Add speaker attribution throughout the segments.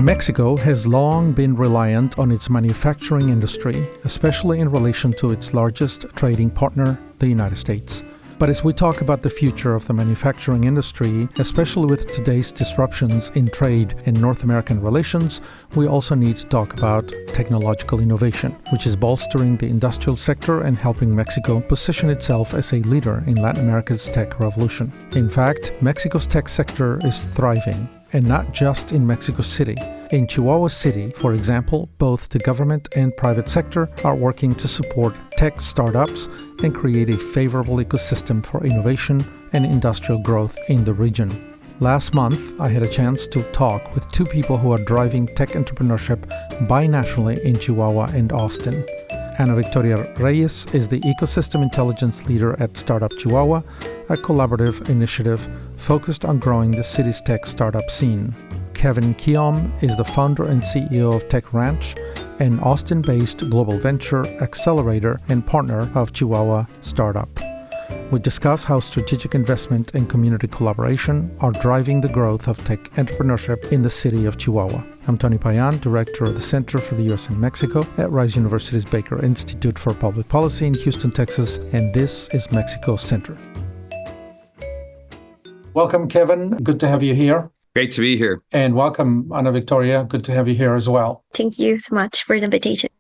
Speaker 1: Mexico has long been reliant on its manufacturing industry, especially in relation to its largest trading partner, the United States. But as we talk about the future of the manufacturing industry, especially with today's disruptions in trade and North American relations, we also need to talk about technological innovation, which is bolstering the industrial sector and helping Mexico position itself as a leader in Latin America's tech revolution. In fact, Mexico's tech sector is thriving, and not just in Mexico City. In Chihuahua City, for example, both the government and private sector are working to support tech startups and create a favorable ecosystem for innovation and industrial growth in the region. Last month, I had a chance to talk with two people who are driving tech entrepreneurship binationally in Chihuahua and Austin. Ana Victoria Reyes is the Ecosystem Intelligence Leader at Startup Chihuahua, a collaborative initiative focused on growing the city's tech startup scene. Kevin Koym is the founder and CEO of Tech Ranch, an Austin-based global venture accelerator and partner of Chihuahua Startup. We discuss how strategic investment and community collaboration are driving the growth of tech entrepreneurship in the city of Chihuahua. I'm Tony Payan, Director of the Center for the U.S. and Mexico at Rice University's Baker Institute for Public Policy in Houston, Texas, and this is Mexico Center. Welcome, Kevin. Good to have you here.
Speaker 2: Great to be here.
Speaker 1: And welcome, Ana Victoria. Good to have you here as well.
Speaker 3: Thank you so much for the invitation.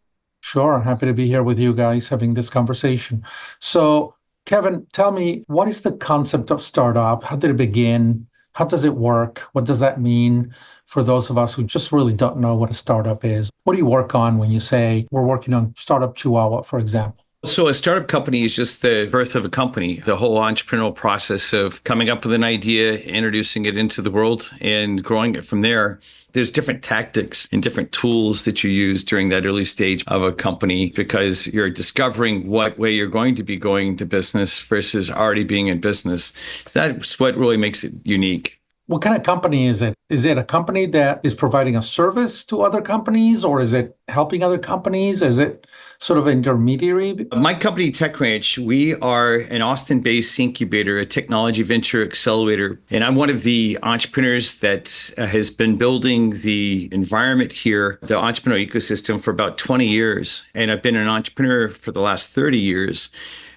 Speaker 1: Sure. Happy to be here with you guys having this conversation. So, Kevin, tell me, what is the concept of startup? How did it begin? How does it work? What does that mean for those of us who just really don't know what a startup is? What do you work on when you say we're working on Startup Chihuahua, for example?
Speaker 2: So a startup company is just the birth of a company, the whole entrepreneurial process of coming up with an idea, introducing it into the world, and growing it from there. There's different tactics and different tools that you use during that early stage of a company because you're discovering what way you're going to be going to business versus already being in business. That's what really makes it unique.
Speaker 1: What kind of company is it? Is it a company that is providing a service to other companies, or is it helping other companies? Is it sort of intermediary?
Speaker 2: My company, Tech Ranch, we are an Austin-based incubator, a technology venture accelerator. And I'm one of the entrepreneurs that has been building the environment here, the entrepreneurial ecosystem, for about 20 years. And I've been an entrepreneur for the last 30 years.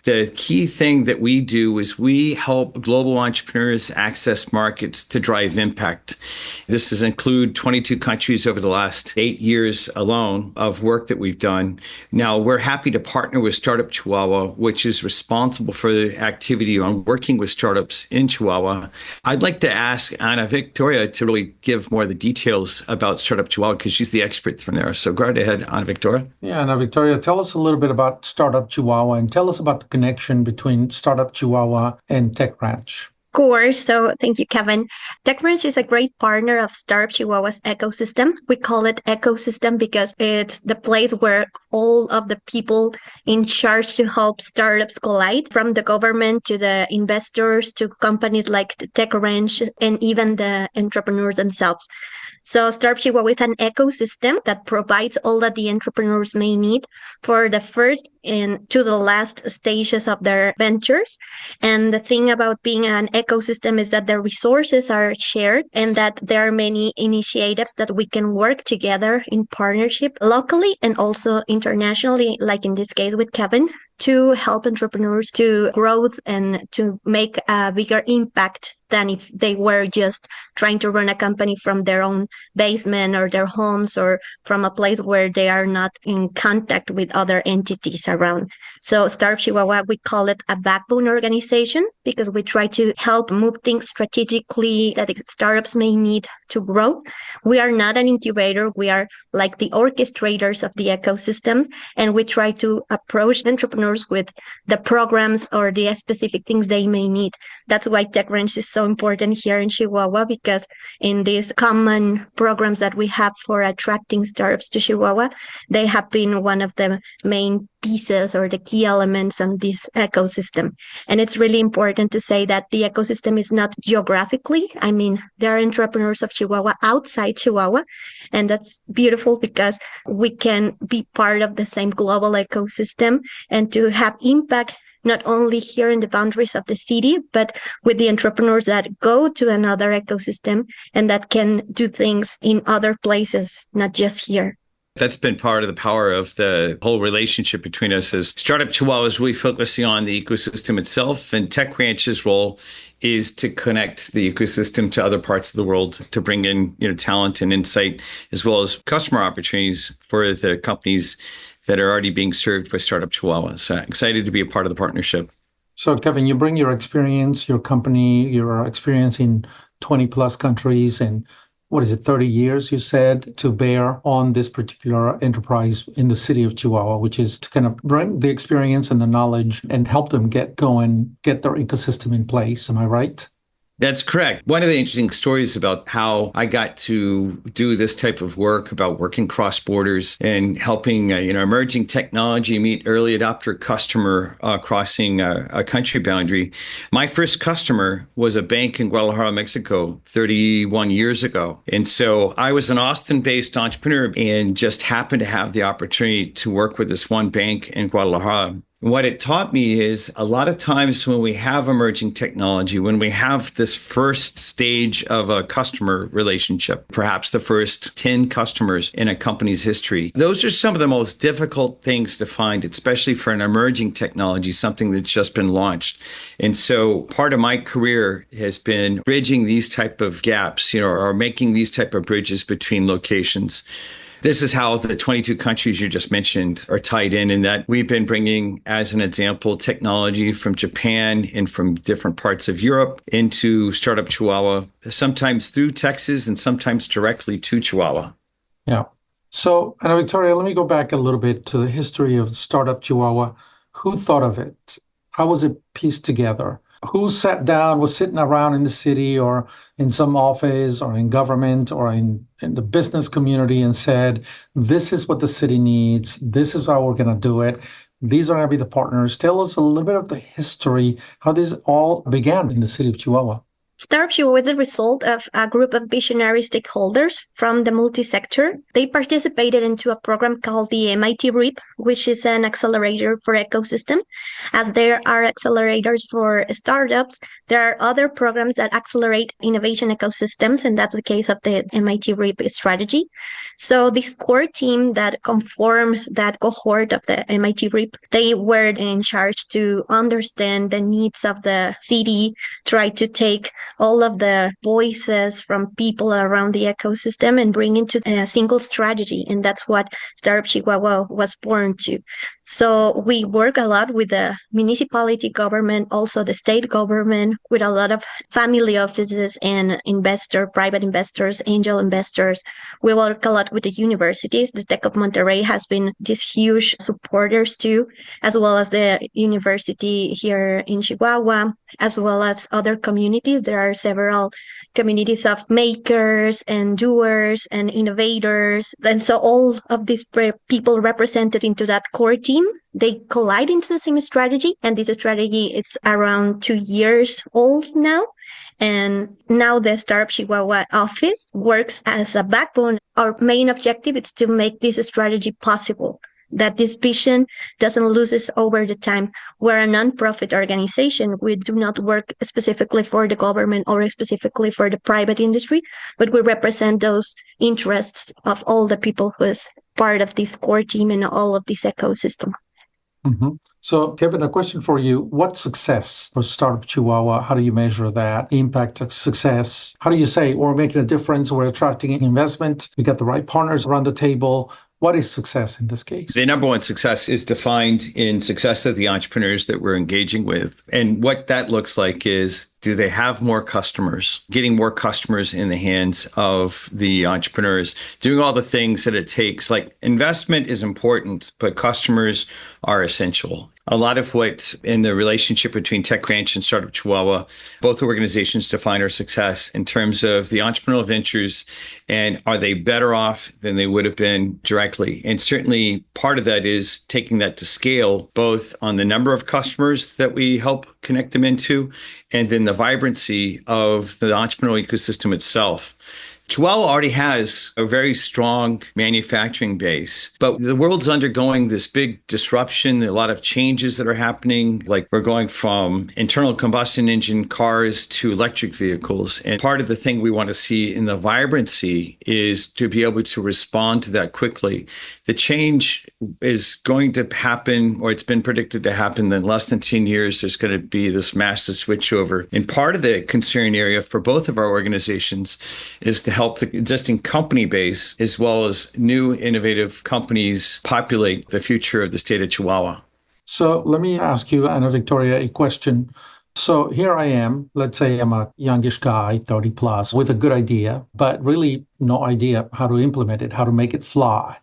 Speaker 2: The key thing that we do is we help global entrepreneurs access markets to drive impact. This has included 22 countries over the last 8 years alone of work that we've done. Now, we're happy to partner with Startup Chihuahua, which is responsible for the activity on working with startups in Chihuahua. I'd like to ask Ana Victoria to really give more of the details about Startup Chihuahua because she's the expert from there. So go right ahead, Ana Victoria.
Speaker 1: Yeah, Ana Victoria, tell us a little bit about Startup Chihuahua and tell us about the connection between Startup Chihuahua and Tech Ranch.
Speaker 3: Of course. So thank you, Kevin. Tech Ranch is a great partner of Startup Chihuahua's ecosystem. We call it ecosystem because it's the place where all of the people in charge to help startups collide, from the government to the investors to companies like the Tech Ranch and even the entrepreneurs themselves. So Startup Chihuahua is an ecosystem that provides all that the entrepreneurs may need for the first and to the last stages of their ventures. And the thing about being an ecosystem is that the resources are shared and that there are many initiatives that we can work together in partnership locally and also internationally, like in this case with Kevin, to help entrepreneurs to grow and to make a bigger impact than if they were just trying to run a company from their own basement or their homes or from a place where they are not in contact with other entities around. So Startup Chihuahua, we call it a backbone organization because we try to help move things strategically that startups may need to grow. We are not an incubator. We are like the orchestrators of the ecosystem, and we try to approach entrepreneurs with the programs or the specific things they may need. That's why Tech Ranch is so important here in Chihuahua, because in these common programs that we have for attracting startups to Chihuahua, they have been one of the main pieces or the key elements in this ecosystem. And it's really important to say that the ecosystem is not geographically. I mean, there are entrepreneurs of Chihuahua outside Chihuahua, and that's beautiful because we can be part of the same global ecosystem and to have impact not only here in the boundaries of the city, but with the entrepreneurs that go to another ecosystem and that can do things in other places, not just here.
Speaker 2: That's been part of the power of the whole relationship between us. As Startup Chihuahua is really focusing on the ecosystem itself, and Tech Ranch's role is to connect the ecosystem to other parts of the world, to bring in talent and insight, as well as customer opportunities for the companies that are already being served by Startup Chihuahua. So excited to be a part of the partnership.
Speaker 1: So Kevin, you bring your experience, your company, your experience in 20 plus countries and 30 years, you said, to bear on this particular enterprise in the city of Chihuahua, which is to kind of bring the experience and the knowledge and help them get going, get their ecosystem in place. Am I right?
Speaker 2: That's correct. One of the interesting stories about how I got to do this type of work, about working cross borders and helping emerging technology meet early adopter customer crossing a country boundary. My first customer was a bank in Guadalajara, Mexico, 31 years ago. And so I was an Austin-based entrepreneur and just happened to have the opportunity to work with this one bank in Guadalajara. What it taught me is a lot of times when we have emerging technology, when we have this first stage of a customer relationship, perhaps the first 10 customers in a company's history, those are some of the most difficult things to find, especially for an emerging technology, something that's just been launched. And so part of my career has been bridging these type of gaps, or making these type of bridges between locations. This is how the 22 countries you just mentioned are tied in that we've been bringing, as an example, technology from Japan and from different parts of Europe into Startup Chihuahua, sometimes through Texas and sometimes directly to Chihuahua.
Speaker 1: Yeah. So, Ana Victoria, let me go back a little bit to the history of Startup Chihuahua. Who thought of it? How was it pieced together? Who sat down, was sitting around in the city or in some office or in government or in the business community and said, this is what the city needs. This is how we're going to do it. These are going to be the partners. Tell us a little bit of the history, how this all began in the city of Chihuahua.
Speaker 3: Startup Chihuahua was the result of a group of visionary stakeholders from the multi-sector. They participated into a program called the MIT REAP, which is an accelerator for ecosystem. As there are accelerators for startups, there are other programs that accelerate innovation ecosystems, and that's the case of the MIT REAP strategy. So this core team that conform that cohort of the MIT REAP, they were in charge to understand the needs of the city, try to take all of the voices from people around the ecosystem and bring into a single strategy. And that's what Startup Chihuahua was born to. So we work a lot with the municipality government, also the state government, with a lot of family offices and private investors, angel investors. We work a lot with the universities. The Tech of Monterrey has been these huge supporters too, as well as the university here in Chihuahua, as well as other communities. There are several communities of makers and doers and innovators. And so all of these people represented into that core team, they collide into the same strategy. And this strategy is around 2 years old now. And now the Startup Chihuahua office works as a backbone. Our main objective is to make this strategy possible, that this vision doesn't lose us over the time. We're a nonprofit organization. We do not work specifically for the government or specifically for the private industry, but we represent those interests of all the people who is part of this core team and all of this ecosystem.
Speaker 1: Mm-hmm. So, Kevin, a question for you. What's success for Startup Chihuahua? How do you measure that? Impact of success? How do you say we're making a difference, we're attracting investment, we got the right partners around the table? What is success in this case?
Speaker 2: The number one success is defined in success of the entrepreneurs that we're engaging with. And what that looks like is, do they have more customers? Getting more customers in the hands of the entrepreneurs, doing all the things that it takes. Like, investment is important, but customers are essential. A lot of what in the relationship between Tech Ranch and Startup Chihuahua, both organizations define our success in terms of the entrepreneurial ventures and are they better off than they would have been directly. And certainly part of that is taking that to scale, both on the number of customers that we help connect them into and then the vibrancy of the entrepreneurial ecosystem itself. Chihuahua already has a very strong manufacturing base, but the world's undergoing this big disruption, a lot of changes that are happening. Like we're going from internal combustion engine cars to electric vehicles. And part of the thing we want to see in the vibrancy is to be able to respond to that quickly. The change is going to happen, or it's been predicted to happen in less than 10 years. There's going to be this massive switchover. And part of the concern area for both of our organizations is to help the existing company base as well as new innovative companies populate the future of the state of Chihuahua.
Speaker 1: So let me ask you, Ana Victoria, a question. So here I am, let's say I'm a youngish guy, 30 plus, with a good idea, but really no idea how to implement it, how to make it fly.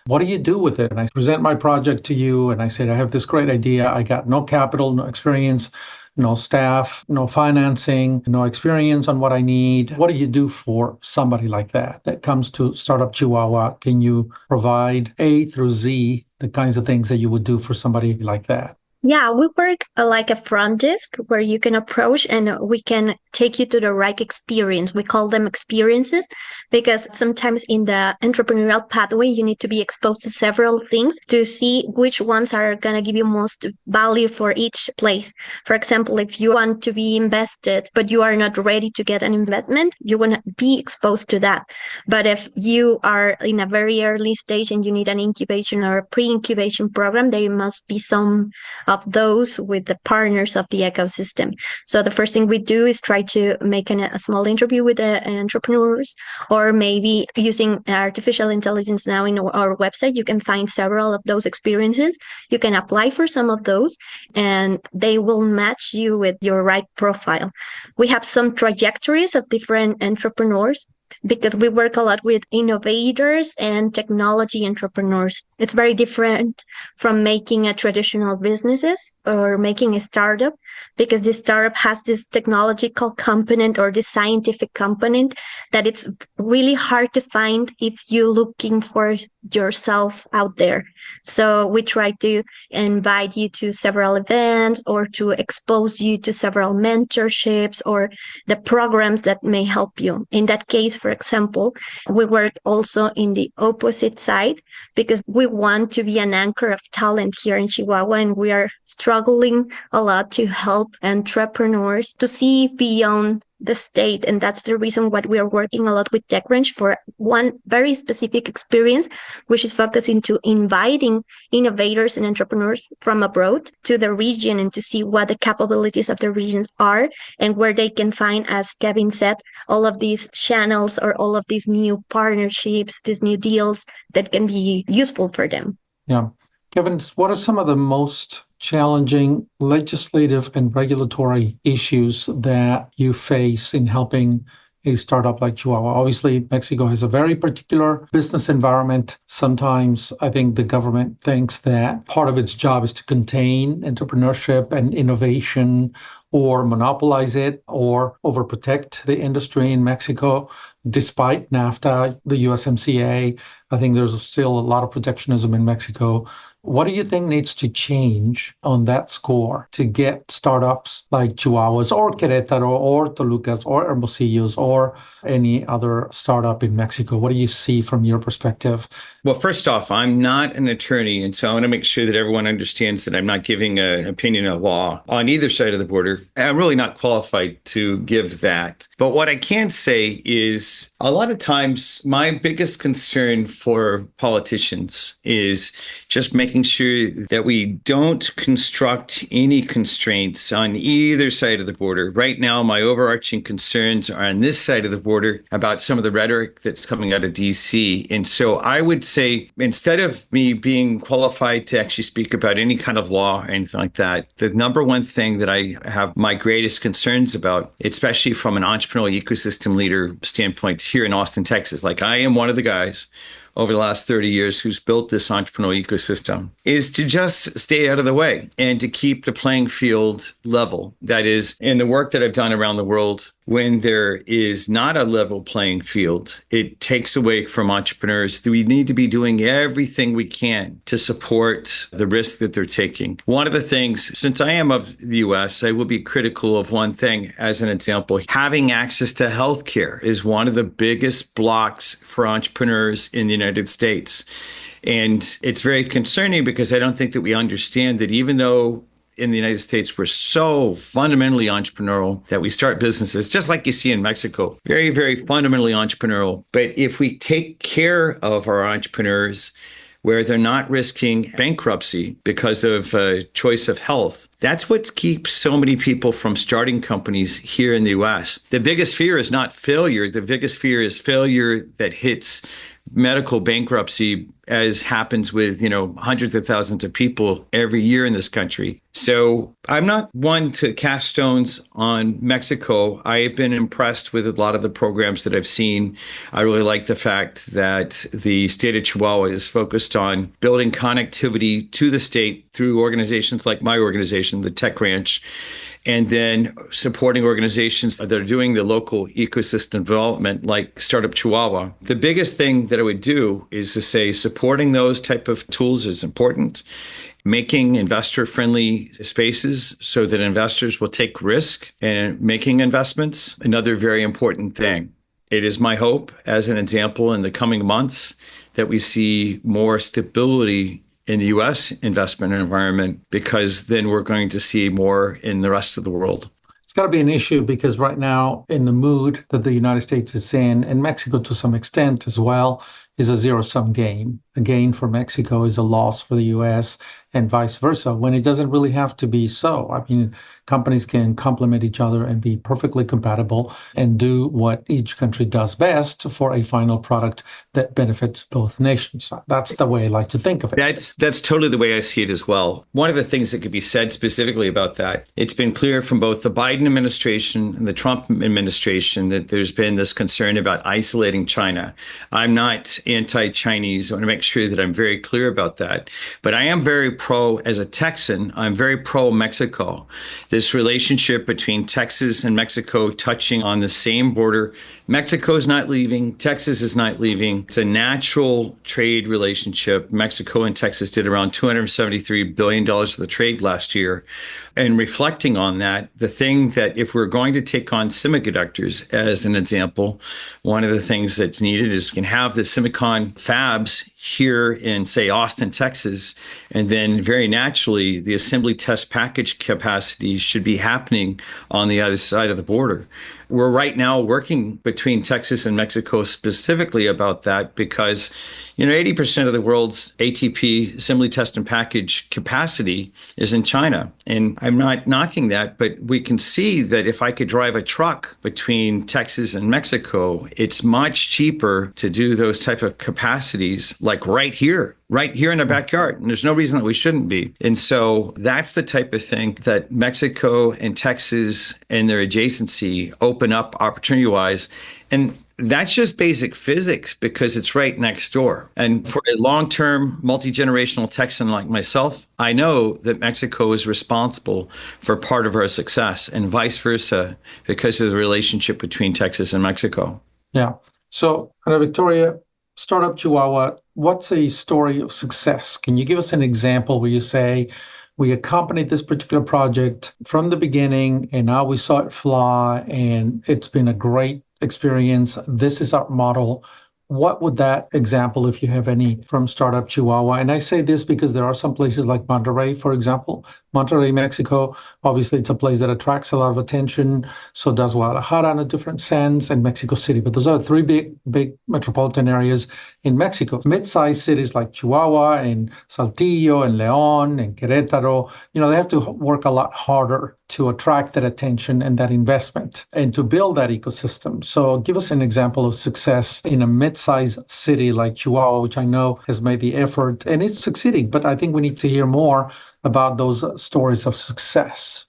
Speaker 1: What do you do with it? And I present my project to you and I said, I have this great idea. I got no capital, no experience, no staff, no financing, no experience on what I need. What do you do for somebody like that comes to Startup Chihuahua? Can you provide A through Z, the kinds of things that you would do for somebody like that?
Speaker 3: Yeah, we work like a front desk where you can approach and we can take you to the right experience. We call them experiences because sometimes in the entrepreneurial pathway, you need to be exposed to several things to see which ones are going to give you most value for each place. For example, if you want to be invested, but you are not ready to get an investment, you want to be exposed to that. But if you are in a very early stage and you need an incubation or a pre-incubation program, there must be some of those with the partners of the ecosystem. So the first thing we do is try to make a small interview with the entrepreneurs, or maybe using artificial intelligence now in our website, you can find several of those experiences. You can apply for some of those and they will match you with your right profile. We have some trajectories of different entrepreneurs because we work a lot with innovators and technology entrepreneurs. It's very different from making a traditional businesses or making a startup, because this startup has this technological component or this scientific component that it's really hard to find if you're looking for yourself out there. So we try to invite you to several events or to expose you to several mentorships or the programs that may help you. In that case, for example, we work also in the opposite side because we want to be an anchor of talent here in Chihuahua, and we are struggling a lot to help entrepreneurs to see beyond the state. And that's the reason why we are working a lot with TechCrunch for one very specific experience, which is focusing to inviting innovators and entrepreneurs from abroad to the region and to see what the capabilities of the regions are and where they can find, as Kevin said, all of these channels or all of these new partnerships, these new deals that can be useful for them.
Speaker 1: Yeah. Kevin, what are some of the most challenging legislative and regulatory issues that you face in helping a startup like Chihuahua? Obviously, Mexico has a very particular business environment. Sometimes I think the government thinks that part of its job is to contain entrepreneurship and innovation or monopolize it or overprotect the industry in Mexico. Despite NAFTA, the USMCA, I think there's still a lot of protectionism in Mexico. What do you think needs to change on that score to get startups like Chihuahuas or Querétaro or Tolucas or Hermosillos or any other startup in Mexico? What do you see from your perspective?
Speaker 2: Well, first off, I'm not an attorney, and so I want to make sure that everyone understands that I'm not giving an opinion of law on either side of the border. I'm really not qualified to give that. But what I can say is a lot of times my biggest concern for politicians is just making sure that we don't construct any constraints on either side of the border. Right now, my overarching concerns are on this side of the border about some of the rhetoric that's coming out of DC. And so I would say, instead of me being qualified to actually speak about any kind of law or anything like that, the number one thing that I have my greatest concerns about, especially from an entrepreneurial ecosystem leader standpoint here in Austin, Texas, like I am one of the guys over the last 30 years who's built this entrepreneurial ecosystem, is to just stay out of the way and to keep the playing field level. That is, in the work that I've done around the world, when there is not a level playing field, it takes away from entrepreneurs. We need to be doing everything we can to support the risk that they're taking. One of the things, since I am of the US, I will be critical of one thing as an example. Having access to healthcare is one of the biggest blocks for entrepreneurs in the United States. And it's very concerning because I don't think that we understand that even though in the United States, we're so fundamentally entrepreneurial that we start businesses, just like you see in Mexico, very, very fundamentally entrepreneurial. But if we take care of our entrepreneurs, where they're not risking bankruptcy because of a choice of health, that's what keeps so many people from starting companies here in the US. The biggest fear is not failure. The biggest fear is failure that hits medical bankruptcy, as happens with, hundreds of thousands of people every year in this country. So I'm not one to cast stones on Mexico. I have been impressed with a lot of the programs that I've seen. I really like the fact that the state of Chihuahua is focused on building connectivity to the state through organizations like my organization, the Tech Ranch, and then supporting organizations that are doing the local ecosystem development like Startup Chihuahua. The biggest thing that I would do is to say supporting those type of tools is important. Making investor-friendly spaces so that investors will take risk and making investments, another very important thing. It is my hope, as an example, in the coming months that we see more stability in the U.S. investment environment, because then we're going to see more in the rest of the world.
Speaker 1: It's got to be an issue because right now, in the mood that the United States is in, and Mexico to some extent as well, is a zero-sum game. A gain for Mexico is a loss for the U.S. and vice versa, when it doesn't really have to be so. I mean, companies can complement each other and be perfectly compatible and do what each country does best for a final product that benefits both nations. That's the way I like to think of it.
Speaker 2: That's totally the way I see it as well. One of the things that could be said specifically about that, it's been clear from both the Biden administration and the Trump administration that there's been this concern about isolating China. I'm not anti-Chinese. I want to make sure that I'm very clear about that. But I am very pro, as a Texan, I'm very pro Mexico. This relationship between Texas and Mexico touching on the same border. Mexico is not leaving. Texas is not leaving. It's a natural trade relationship. Mexico and Texas did around $273 billion of the trade last year. And reflecting on that, the thing that if we're going to take on semiconductors, as an example, one of the things that's needed is we can have the semicon fabs here in, say, Austin, Texas, and then very naturally, the assembly test package capacity should be happening on the other side of the border. We're right now working between Texas and Mexico specifically about that because, 80% of the world's ATP assembly test and package capacity is in China. And I'm not knocking that, but we can see that if I could drive a truck between Texas and Mexico, it's much cheaper to do those type of capacities like right here in our backyard. And there's no reason that we shouldn't be. And so that's the type of thing that Mexico and Texas and their adjacency open up opportunity-wise. And that's just basic physics because it's right next door. And for a long-term, multi-generational Texan like myself, I know that Mexico is responsible for part of our success and vice versa because of the relationship between Texas and Mexico.
Speaker 1: Yeah. So, Ana Victoria, Startup Chihuahua, what's a story of success? Can you give us an example where you say, we accompanied this particular project from the beginning and now we saw it fly and it's been a great experience. This is our model. What would that example, if you have any, from Startup Chihuahua? And I say this because there are some places like Monterrey, for example. Monterrey, Mexico, obviously it's a place that attracts a lot of attention. So does Guadalajara in a different sense, and Mexico City. But those are three big metropolitan areas in Mexico. Mid-sized cities like Chihuahua and Saltillo and León and Querétaro, they have to work a lot harder to attract that attention and that investment and to build that ecosystem. So give us an example of success in a mid-sized city like Chihuahua, which I know has made the effort and it's succeeding. But I think we need to hear more about those stories of success.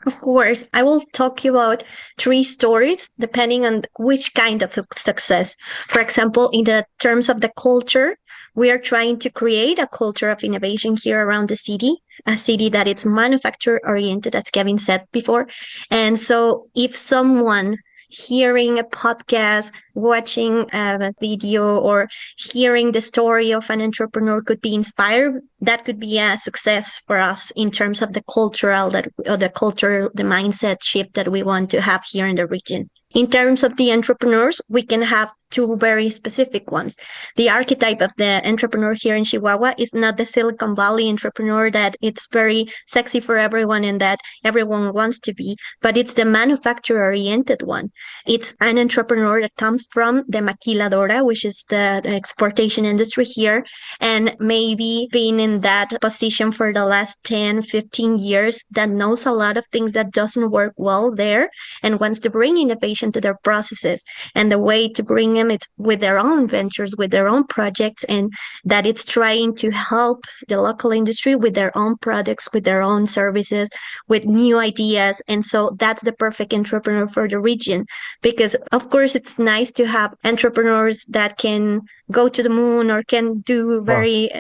Speaker 3: Of course, I will talk about 3 stories depending on which kind of success. For example, in the terms of the culture, we are trying to create a culture of innovation here around the city, a city that is manufacturer oriented, as Kevin said before. And so if someone hearing a podcast, watching a video, or hearing the story of an entrepreneur could be inspired, that could be a success for us in terms of the the mindset shift that we want to have here in the region. In terms of the entrepreneurs, we can have two very specific ones. The archetype of the entrepreneur here in Chihuahua is not the Silicon Valley entrepreneur that it's very sexy for everyone and that everyone wants to be, but it's the manufacturer-oriented one. It's an entrepreneur that comes from the maquiladora, which is the exportation industry here, and maybe being in that position for the last 10, 15 years that knows a lot of things that doesn't work well there and wants to bring innovation to their processes. And the way to bring them it's with their own ventures, with their own projects, and that it's trying to help the local industry with their own products, with their own services, with new ideas. And so that's the perfect entrepreneur for the region, because of course it's nice to have entrepreneurs that can go to the moon or can do very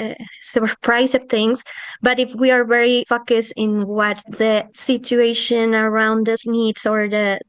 Speaker 3: surprising things. But if we are very focused in what the situation around us needs or the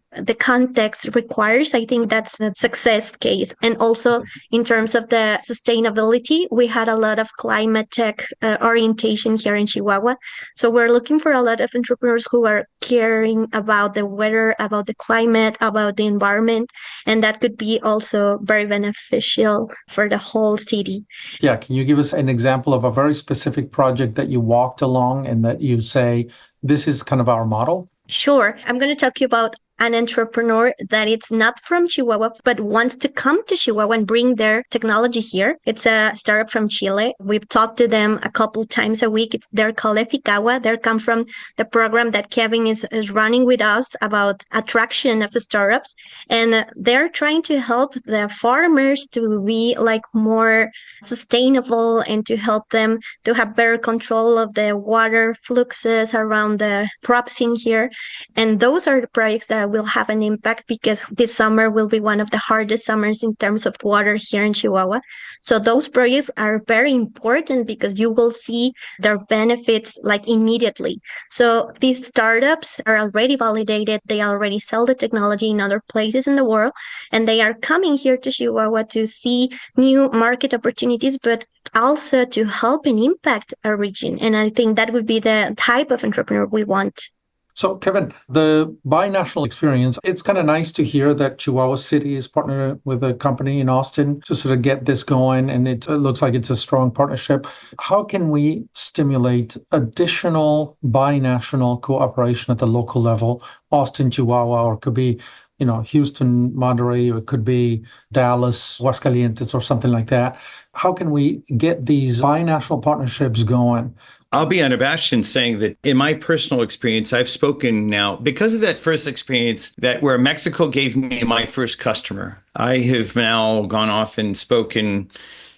Speaker 3: context requires, I think that's a success case. And also in terms of the sustainability, we had a lot of climate tech orientation here in Chihuahua. So we're looking for a lot of entrepreneurs who are caring about the weather, about the climate, about the environment. And that could be also very beneficial for the whole city.
Speaker 1: Yeah. Can you give us an example of a very specific project that you walked along and that you say, this is kind of our model?
Speaker 3: Sure. I'm going to talk to you about an entrepreneur that it's not from Chihuahua, but wants to come to Chihuahua and bring their technology here. It's a startup from Chile. We've talked to them a couple times a week. They're called Eficawa. They come from the program that Kevin is running with us about attraction of the startups. And they're trying to help the farmers to be like more sustainable and to help them to have better control of the water fluxes around the crops in here. And those are the projects that will have an impact because this summer will be one of the hardest summers in terms of water here in Chihuahua. So those projects are very important because you will see their benefits like immediately. So these startups are already validated. They already sell the technology in other places in the world, and they are coming here to Chihuahua to see new market opportunities, but also to help and impact our region. And I think that would be the type of entrepreneur we want.
Speaker 1: So, Kevin, the binational experience, it's kind of nice to hear that Chihuahua City is partnered with a company in Austin to sort of get this going, and it looks like it's a strong partnership. How can we stimulate additional binational cooperation at the local level, Austin, Chihuahua, or it could be, Houston, Monterey, or it could be Dallas, Aguascalientes, or something like that? How can we get these binational partnerships going?
Speaker 2: I'll be unabashed in saying that in my personal experience, I've spoken now because of that first experience that where Mexico gave me my first customer. I have now gone off and spoken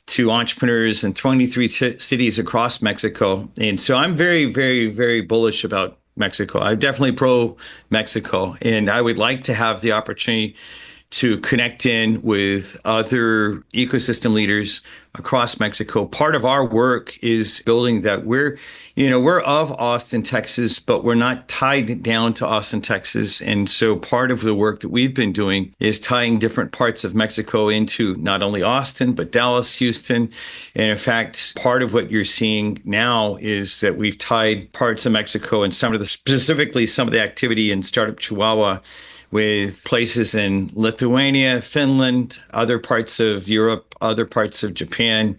Speaker 2: to entrepreneurs in 23 cities across Mexico. And so I'm very, very, very bullish about Mexico. I'm definitely pro Mexico. And I would like to have the opportunity to connect in with other ecosystem leaders across Mexico. Part of our work is building that. We're of Austin, Texas, but we're not tied down to Austin, Texas. And so part of the work that we've been doing is tying different parts of Mexico into not only Austin, but Dallas, Houston. And in fact, part of what you're seeing now is that we've tied parts of Mexico and specifically some of the activity in Startup Chihuahua with places in Lithuania, Finland, other parts of Europe, other parts of Japan,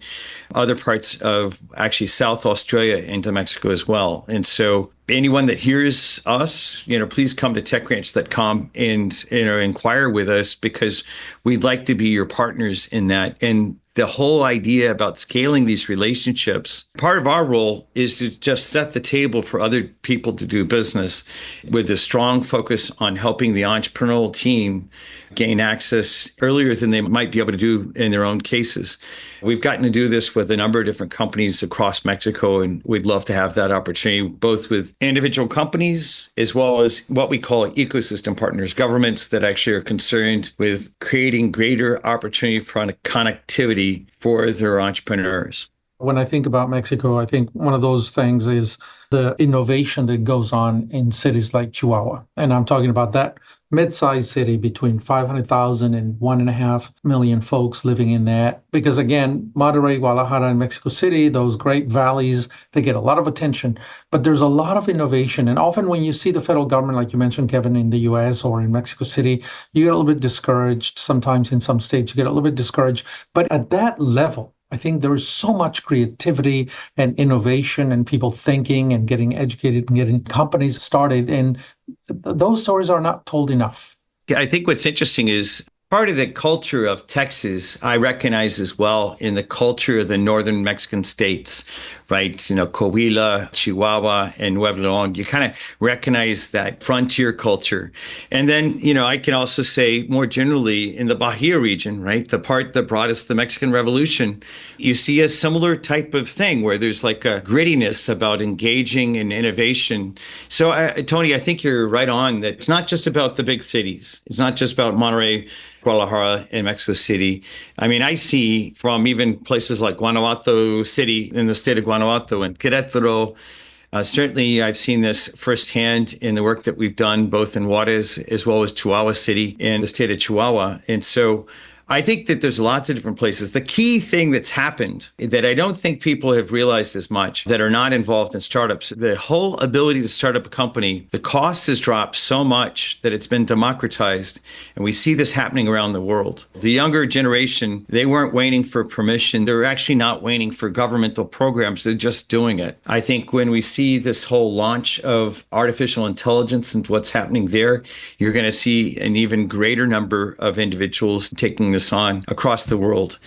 Speaker 2: other parts of actually South Australia into Mexico as well. And so anyone that hears us, please come to techranch.com and inquire with us because we'd like to be your partners in that. And the whole idea about scaling these relationships, part of our role is to just set the table for other people to do business with a strong focus on helping the entrepreneurial team gain access earlier than they might be able to do in their own cases. We've gotten to do this with a number of different companies across Mexico, and we'd love to have that opportunity, both with individual companies as well as what we call ecosystem partners, governments that actually are concerned with creating greater opportunity for connectivity for their entrepreneurs.
Speaker 1: When I think about Mexico, I think one of those things is the innovation that goes on in cities like Chihuahua. And I'm talking about that mid-sized city between 500,000 and 1.5 million folks living in that. Because again, Monterrey, Guadalajara, and Mexico City, those great valleys, they get a lot of attention, but there's a lot of innovation. And often when you see the federal government, like you mentioned, Kevin, in the US or in Mexico City, you get a little bit discouraged. Sometimes in some states, you get a little bit discouraged. But at that level, I think there is so much creativity and innovation and people thinking and getting educated and getting companies started. And those stories are not told enough.
Speaker 2: I think what's interesting is part of the culture of Texas, I recognize as well in the culture of the northern Mexican states, right? Coahuila, Chihuahua, and Nuevo León. You kind of recognize that frontier culture. And then, I can also say more generally in the Bahia region, right? The part that brought us the Mexican Revolution, you see a similar type of thing where there's like a grittiness about engaging in innovation. So, Tony, I think you're right on that it's not just about the big cities. It's not just about Monterrey, Guadalajara, and Mexico City. I mean, I see from even places like Guanajuato City in the state of Guanajuato and Querétaro. Certainly, I've seen this firsthand in the work that we've done both in Juarez as well as Chihuahua City in the state of Chihuahua. And so I think that there's lots of different places. The key thing that's happened that I don't think people have realized as much that are not involved in startups, the whole ability to start up a company, the cost has dropped so much that it's been democratized. And we see this happening around the world. The younger generation, they weren't waiting for permission. They're actually not waiting for governmental programs. They're just doing it. I think when we see this whole launch of artificial intelligence and what's happening there, you're going to see an even greater number of individuals taking this on across the world.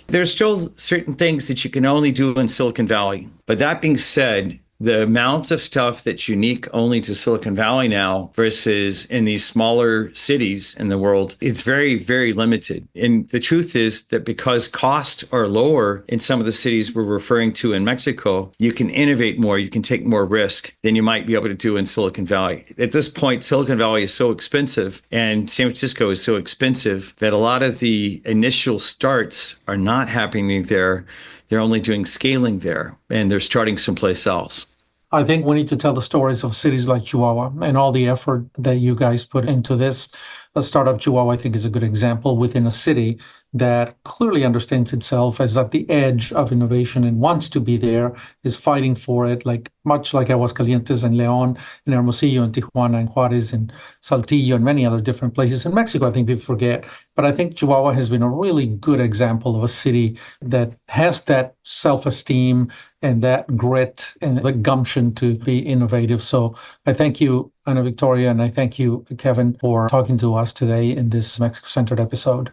Speaker 2: There's still certain things that you can only do in Silicon Valley. But that being said, the amount of stuff that's unique only to Silicon Valley now versus in these smaller cities in the world, it's very, very limited. And the truth is that because costs are lower in some of the cities we're referring to in Mexico, you can innovate more, you can take more risk than you might be able to do in Silicon Valley. At this point, Silicon Valley is so expensive and San Francisco is so expensive that a lot of the initial starts are not happening there. They're only doing scaling there, and they're starting someplace else.
Speaker 1: I think we need to tell the stories of cities like Chihuahua and all the effort that you guys put into this. Startup Chihuahua, I think, is a good example within a city that clearly understands itself as at the edge of innovation and wants to be there, is fighting for it, much like Aguascalientes and León and Hermosillo and Tijuana and Juarez and Saltillo and many other different places. In Mexico, I think people forget. But I think Chihuahua has been a really good example of a city that has that self-esteem and that grit and the gumption to be innovative. So I thank you, Ana Victoria, and I thank you, Kevin, for talking to us today in this Mexico-centered episode.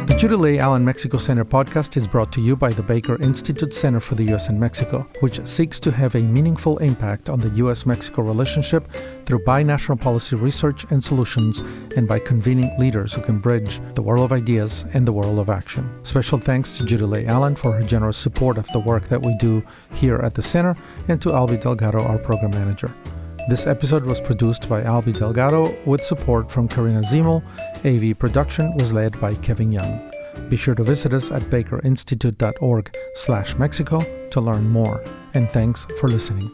Speaker 1: The Judy Lay Allen Mexico Center podcast is brought to you by the Baker Institute Center for the U.S. and Mexico, which seeks to have a meaningful impact on the U.S.-Mexico relationship through binational policy research and solutions and by convening leaders who can bridge the world of ideas and the world of action. Special thanks to Judy Lay Allen for her generous support of the work that we do here at the center and to Albi Delgado, our program manager. This episode was produced by Albi Delgado with support from Karina Ziemel. AV production was led by Kevin Young. Be sure to visit us at bakerinstitute.org/Mexico to learn more. And thanks for listening.